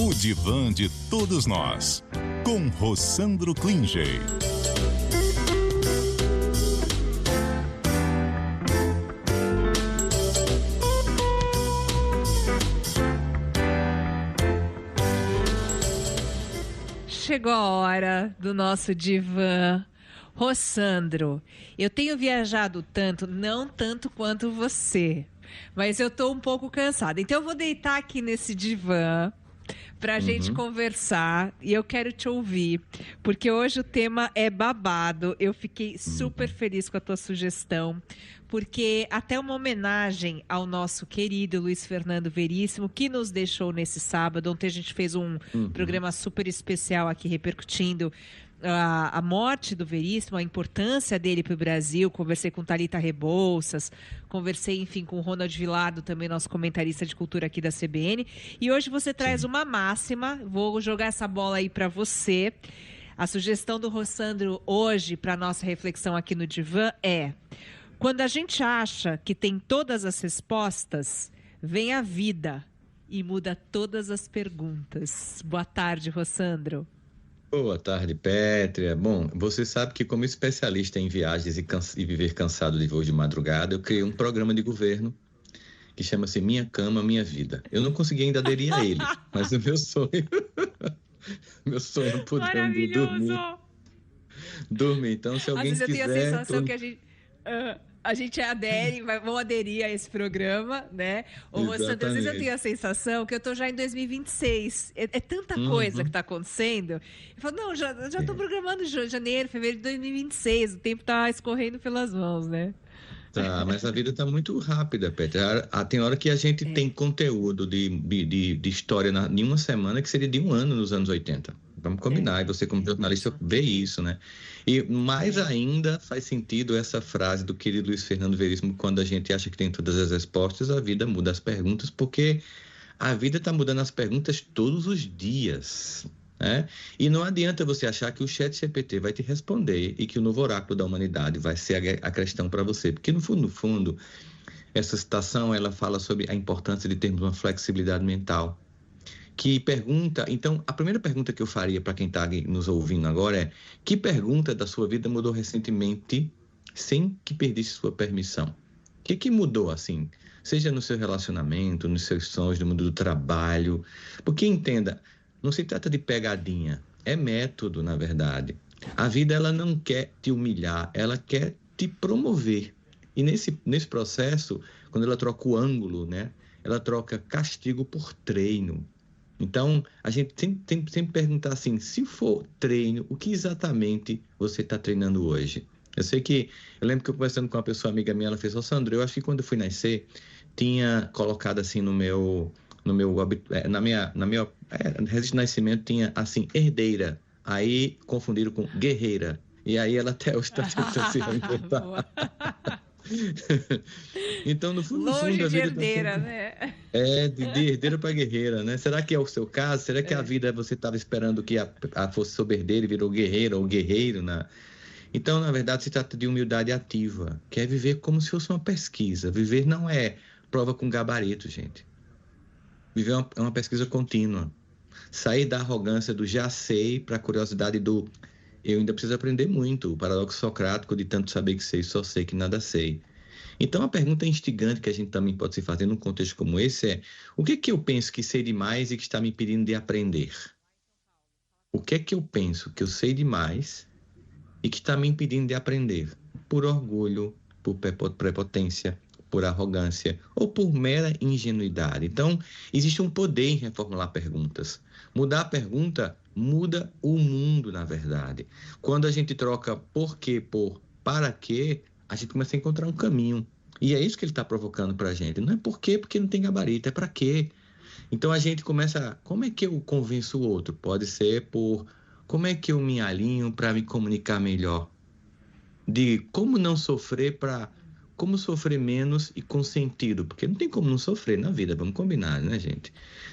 O Divã de Todos Nós, com Rossandro Klinger. Chegou a hora do nosso divã. Rossandro, eu tenho viajado tanto, não tanto quanto você, mas eu tô um pouco cansada. Então eu vou deitar aqui nesse divã pra gente conversar e eu quero te ouvir, porque hoje o tema é babado. Eu fiquei super feliz com a tua sugestão, porque até uma homenagem ao nosso querido Luiz Fernando Veríssimo, que nos deixou nesse sábado. Ontem a gente fez um programa super especial aqui repercutindo a morte do Veríssimo, a importância dele para o Brasil. Conversei com Thalita Rebouças, conversei, enfim, com o Ronald Vilardo, também nosso comentarista de cultura aqui da CBN. E hoje você traz uma máxima, vou jogar essa bola aí para você. A sugestão do Rossandro hoje para nossa reflexão aqui no Divã é: quando a gente acha que tem todas as respostas, vem a vida e muda todas as perguntas. Boa tarde, Rossandro. Boa tarde, Pétria. Bom, você sabe que como especialista em viagens e viver cansado de voos de madrugada, eu criei um programa de governo que chama-se Minha Cama, Minha Vida. Eu não consegui ainda aderir a ele, mas o meu sonho é poder dormir. Então, se alguém quiser... Às vezes eu tenho a sensação que a gente adere, vamos aderir a esse programa, né? Ô, Rossandro, às vezes eu tenho a sensação que eu tô já em 2026. É tanta coisa que tá acontecendo. Eu falo, não, já tô programando janeiro, fevereiro de 2026. O tempo tá escorrendo pelas mãos, né? Tá, mas a vida tá muito rápida, Petra. Tem hora que a gente tem conteúdo de história em uma semana que seria de um ano nos anos 80. Vamos combinar, e você como jornalista vê isso, né? E mais ainda faz sentido essa frase do querido Luiz Fernando Veríssimo: quando a gente acha que tem todas as respostas, a vida muda as perguntas, porque a vida está mudando as perguntas todos os dias, né? E não adianta você achar que o ChatGPT vai te responder e que o novo oráculo da humanidade vai ser a questão para você, porque no fundo, essa citação ela fala sobre a importância de termos uma flexibilidade mental. Que pergunta, então, a primeira pergunta que eu faria para quem está nos ouvindo agora é: que pergunta da sua vida mudou recentemente sem que perdesse sua permissão? O que mudou assim? Seja no seu relacionamento, nos seus sonhos, no mundo do trabalho. Porque entenda, não se trata de pegadinha, é método, na verdade. A vida ela não quer te humilhar, ela quer te promover. E nesse processo, quando ela troca o ângulo, né, ela troca castigo por treino. Então, a gente sempre perguntar assim: se for treino, o que exatamente você está treinando hoje? Eu lembro que eu conversando com uma pessoa amiga minha, ela fez: Rossandro, eu acho que quando eu fui nascer, tinha colocado assim na minha registro de nascimento tinha assim, herdeira. Aí confundiram com guerreira. E aí ela até hoje está tentando se reinventar. Então, no fundo, longe de herdeira, né? De herdeira para guerreira, né? Será que é o seu caso? Será que a vida você estava esperando que fosse sobre herdeira e virou guerreira ou guerreiro, né? Então, na verdade, se trata de humildade ativa, que é viver como se fosse uma pesquisa. Viver não é prova com gabarito, gente. Viver é uma pesquisa contínua. Sair da arrogância do já sei para a curiosidade do eu ainda preciso aprender muito. O paradoxo socrático de tanto saber que sei, só sei que nada sei. Então, a pergunta instigante que a gente também pode se fazer num contexto como esse é: o que é que eu penso que sei demais e que está me impedindo de aprender? O que é que eu penso que eu sei demais e que está me impedindo de aprender? Por orgulho, por prepotência, por arrogância ou por mera ingenuidade? Então, existe um poder em reformular perguntas. Mudar a pergunta muda o mundo, na verdade. Quando a gente troca por quê por para quê, a gente começa a encontrar um caminho. E é isso que ele está provocando para a gente. Não é por quê, porque não tem gabarito, é para quê. Então a gente começa: como é que eu convenço o outro? Pode ser por como é que eu me alinho para me comunicar melhor. De como não sofrer para como sofrer menos e com sentido. Porque não tem como não sofrer na vida, vamos combinar, né, gente?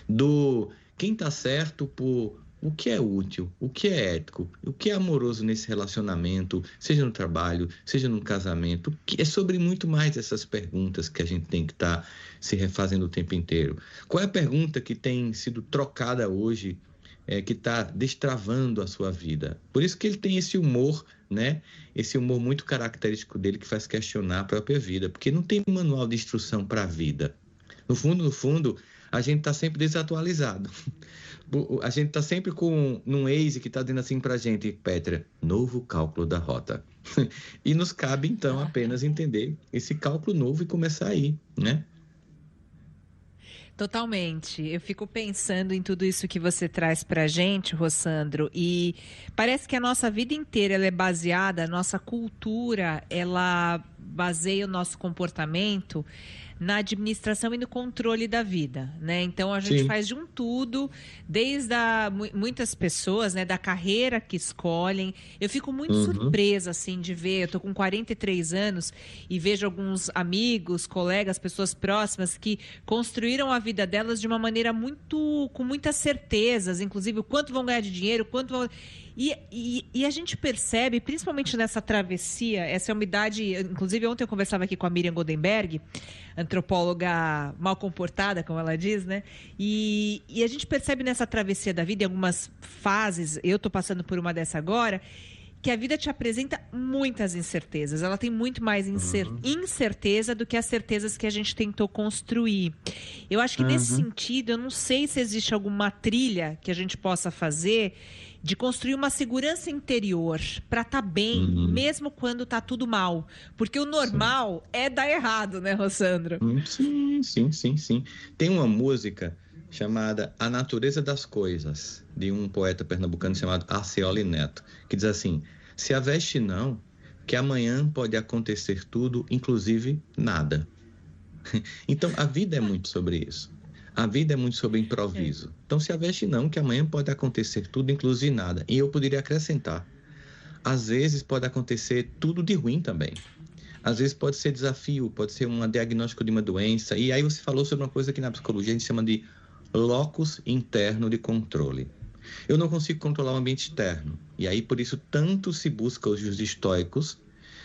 Do quem está certo por o que é útil, o que é ético, o que é amoroso nesse relacionamento, seja no trabalho, seja no casamento, que é sobre muito mais essas perguntas que a gente tem que estar se refazendo o tempo inteiro. Qual é a pergunta que tem sido trocada hoje, que está destravando a sua vida? Por isso que ele tem esse humor, né? Esse humor muito característico dele que faz questionar a própria vida, porque não tem manual de instrução para a vida. No fundo, a gente está sempre desatualizado. A gente está sempre com num Waze que está dizendo assim para a gente, Petra, novo cálculo da rota. E nos cabe, então, apenas entender esse cálculo novo e começar a ir, né? Totalmente. Eu fico pensando em tudo isso que você traz pra gente, Rossandro, e parece que a nossa vida inteira ela é baseada, a nossa cultura, ela baseia o nosso comportamento na administração e no controle da vida, né? Então a gente faz de um tudo, desde muitas pessoas, né, da carreira que escolhem. Eu fico muito surpresa assim de ver, eu tô com 43 anos e vejo alguns amigos, colegas, pessoas próximas que construíram a vida delas de uma maneira com muitas certezas, inclusive o quanto vão ganhar de dinheiro, quanto vão... E a gente percebe, principalmente nessa travessia, essa é uma idade... Inclusive, ontem eu conversava aqui com a Miriam Goldenberg, antropóloga mal comportada, como ela diz, né? E a gente percebe nessa travessia da vida, em algumas fases, eu estou passando por uma dessa agora, que a vida te apresenta muitas incertezas. Ela tem muito mais incerteza do que as certezas que a gente tentou construir. Eu acho que nesse sentido, eu não sei se existe alguma trilha que a gente possa fazer de construir uma segurança interior para estar bem, mesmo quando está tudo mal. Porque o normal é dar errado, né, Rossandro? Sim. Tem uma música chamada A Natureza das Coisas, de um poeta pernambucano chamado Arceoli Neto, que diz assim: se a veste não, que amanhã pode acontecer tudo, inclusive nada. Então, a vida é muito sobre isso. A vida é muito sobre improviso. Então, se a veste não, que amanhã pode acontecer tudo, inclusive nada. E eu poderia acrescentar, às vezes pode acontecer tudo de ruim também. Às vezes pode ser desafio, pode ser um diagnóstico de uma doença. E aí você falou sobre uma coisa que na psicologia a gente chama de locus interno de controle. Eu não consigo controlar o ambiente externo. E aí, por isso, tanto se busca os estoicos,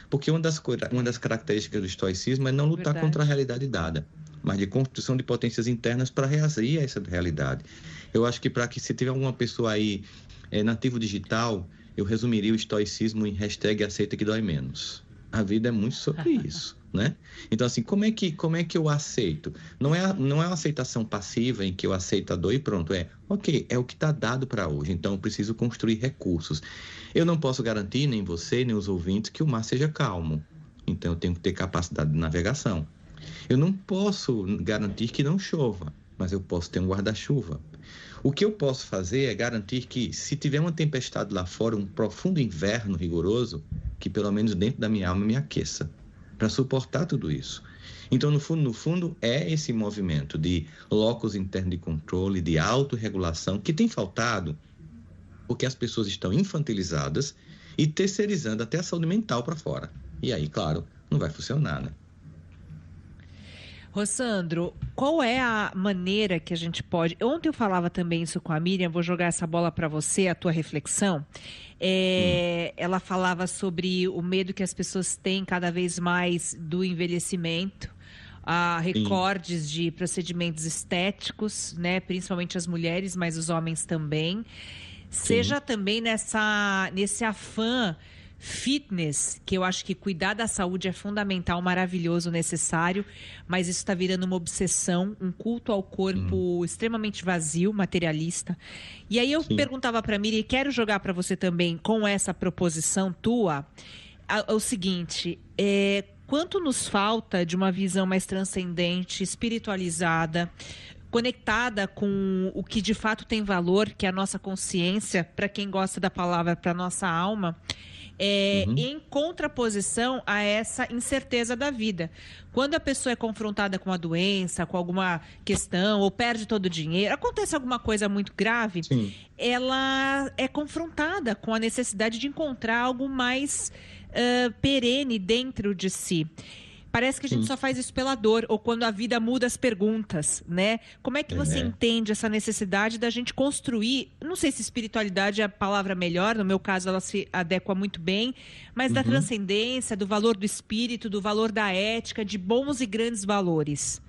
porque uma das características do estoicismo é não lutar contra a realidade dada, mas de construção de potências internas para reagir a essa realidade. Eu acho que para que se tiver alguma pessoa aí nativo digital, eu resumiria o estoicismo em #aceita que dói menos. A vida é muito sobre isso, né? Então, assim, como é que eu aceito? Não é uma aceitação passiva em que eu aceito a dor e pronto, ok, é o que está dado para hoje, então eu preciso construir recursos. Eu não posso garantir, nem você, nem os ouvintes, que o mar seja calmo. Então, eu tenho que ter capacidade de navegação. Eu não posso garantir que não chova, mas eu posso ter um guarda-chuva. O que eu posso fazer é garantir que, se tiver uma tempestade lá fora, um profundo inverno rigoroso, que pelo menos dentro da minha alma me aqueça, para suportar tudo isso. Então, no fundo, é esse movimento de locus interno de controle, de autorregulação, que tem faltado porque as pessoas estão infantilizadas e terceirizando até a saúde mental para fora. E aí, claro, não vai funcionar, né? Rossandro, qual é a maneira que a gente pode... Ontem eu falava também isso com a Miriam, vou jogar essa bola para você, a tua reflexão. Ela falava sobre o medo que as pessoas têm cada vez mais do envelhecimento, recordes de procedimentos estéticos, né? Principalmente as mulheres, mas os homens também. Seja também nesse afã fitness, que eu acho que cuidar da saúde é fundamental, maravilhoso, necessário, mas isso está virando uma obsessão, um culto ao corpo extremamente vazio, materialista. E aí eu perguntava para a Miriam, e quero jogar para você também, com essa proposição tua, o seguinte, quanto nos falta de uma visão mais transcendente, espiritualizada, conectada com o que de fato tem valor, que é a nossa consciência, para quem gosta da palavra, para a nossa alma, em contraposição a essa incerteza da vida. Quando a pessoa é confrontada com uma doença, com alguma questão, ou perde todo o dinheiro, acontece alguma coisa muito grave, ela é confrontada com a necessidade de encontrar algo mais perene dentro de si. Parece que a gente só faz isso pela dor, ou quando a vida muda as perguntas, né? Como é que você entende essa necessidade da gente construir, não sei se espiritualidade é a palavra melhor, no meu caso ela se adequa muito bem, mas da transcendência, do valor do espírito, do valor da ética, de bons e grandes valores.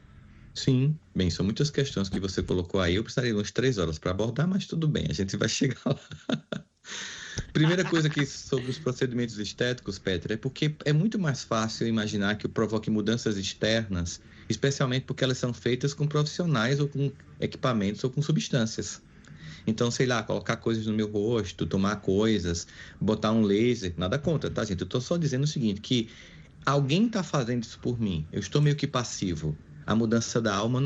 Sim, bem, são muitas questões que você colocou aí. Eu precisaria de umas 3 horas para abordar, mas tudo bem, a gente vai chegar lá. Primeira coisa que sobre os procedimentos estéticos, Petra, é porque é muito mais fácil imaginar que provoque mudanças externas, especialmente porque elas são feitas com profissionais ou com equipamentos ou com substâncias. Então, sei lá, colocar coisas no meu rosto, tomar coisas, botar um laser, nada contra, tá, gente? Eu estou só dizendo o seguinte, que alguém está fazendo isso por mim, eu estou meio que passivo. A mudança da alma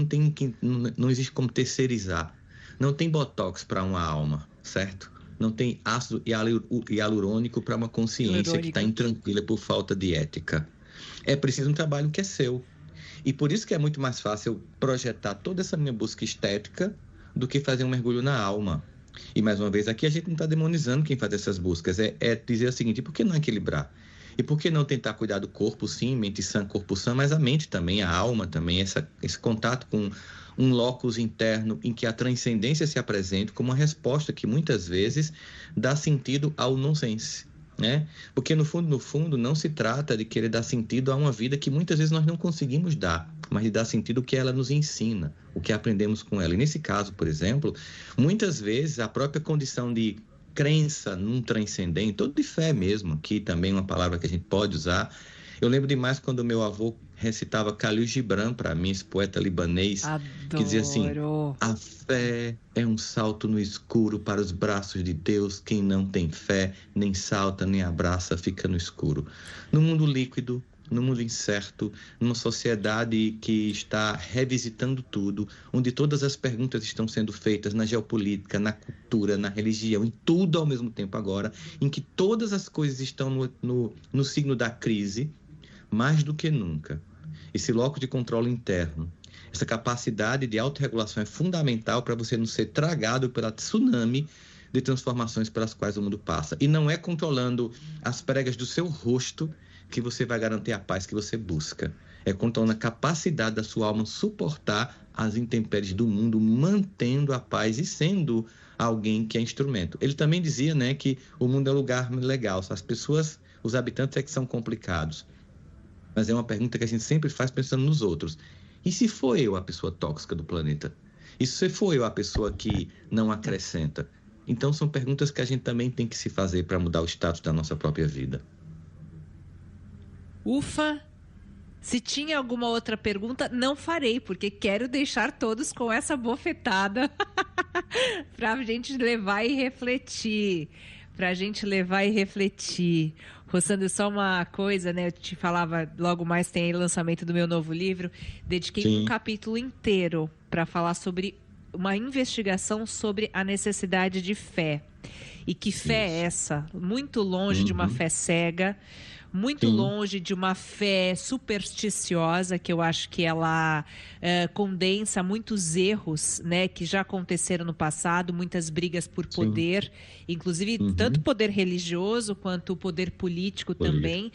não existe como terceirizar. Não tem botox para uma alma, certo? Não tem ácido hialurônico para uma consciência que está intranquila por falta de ética. É preciso um trabalho que é seu. E por isso que é muito mais fácil projetar toda essa minha busca estética do que fazer um mergulho na alma. E mais uma vez, aqui a gente não está demonizando quem faz essas buscas. É dizer o seguinte, por que não equilibrar? E por que não tentar cuidar do corpo, sim, mente sã, corpo sã, mas a mente também, a alma também, esse contato com um locus interno em que a transcendência se apresenta como uma resposta que muitas vezes dá sentido ao nonsense, né? Porque no fundo, não se trata de querer dar sentido a uma vida que muitas vezes nós não conseguimos dar, mas de dar sentido ao que ela nos ensina, o que aprendemos com ela. E nesse caso, por exemplo, muitas vezes a própria condição de crença num transcendente, ou de fé mesmo, que também é uma palavra que a gente pode usar. Eu lembro demais quando meu avô recitava Khalil Gibran para mim, esse poeta libanês, que dizia assim: a fé é um salto no escuro para os braços de Deus. Quem não tem fé, nem salta, nem abraça, fica no escuro. No mundo líquido, no mundo incerto, numa sociedade que está revisitando tudo, onde todas as perguntas estão sendo feitas na geopolítica, na cultura, na religião, em tudo ao mesmo tempo agora, em que todas as coisas estão no signo da crise, mais do que nunca. Esse locus de controle interno, essa capacidade de autorregulação é fundamental para você não ser tragado pela tsunami de transformações pelas quais o mundo passa. E não é controlando as pregas do seu rosto que você vai garantir a paz que você busca. É controlando a capacidade da sua alma suportar as intempéries do mundo, mantendo a paz e sendo alguém que é instrumento. Ele também dizia, né, que o mundo é um lugar legal, as pessoas, os habitantes é que são complicados. Mas é uma pergunta que a gente sempre faz pensando nos outros. E se for eu a pessoa tóxica do planeta? E se for eu a pessoa que não acrescenta? Então são perguntas que a gente também tem que se fazer para mudar o status da nossa própria vida. Ufa! Se tinha alguma outra pergunta, não farei, porque quero deixar todos com essa bofetada para a gente levar e refletir. Rossandro, só uma coisa, né? Eu te falava, logo mais tem aí o lançamento do meu novo livro. Dediquei um capítulo inteiro para falar sobre uma investigação sobre a necessidade de fé. E que fé é essa? Muito longe de uma fé cega, muito longe de uma fé supersticiosa, que eu acho que ela condensa muitos erros, né, que já aconteceram no passado, muitas brigas por poder, inclusive tanto poder religioso quanto o poder político também.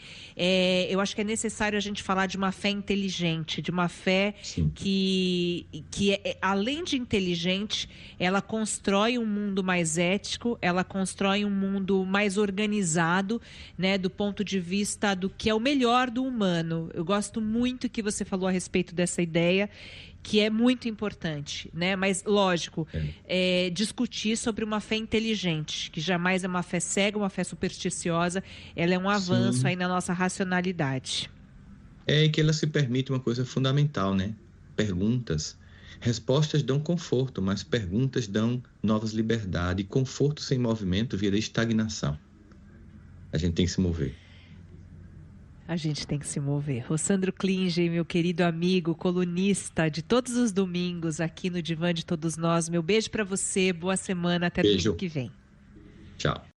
Eu acho que é necessário a gente falar de uma fé inteligente, de uma fé que além de inteligente, ela constrói um mundo mais ético, ela constrói um mundo mais organizado, né, do ponto de vista do que é o melhor do humano. Eu gosto muito que você falou a respeito dessa ideia, que é muito importante, né? Mas, lógico, discutir sobre uma fé inteligente, que jamais é uma fé cega, uma fé supersticiosa, ela é um avanço aí na nossa racionalidade. É que ela se permite uma coisa fundamental, né? Perguntas. Respostas dão conforto, mas perguntas dão novas liberdades. E conforto sem movimento vira estagnação. A gente tem que se mover. A gente tem que se mover. Rossandro Klinge, meu querido amigo, colunista de todos os domingos aqui no Divã de Todos Nós. Meu beijo para você, boa semana, até domingo que vem. Tchau.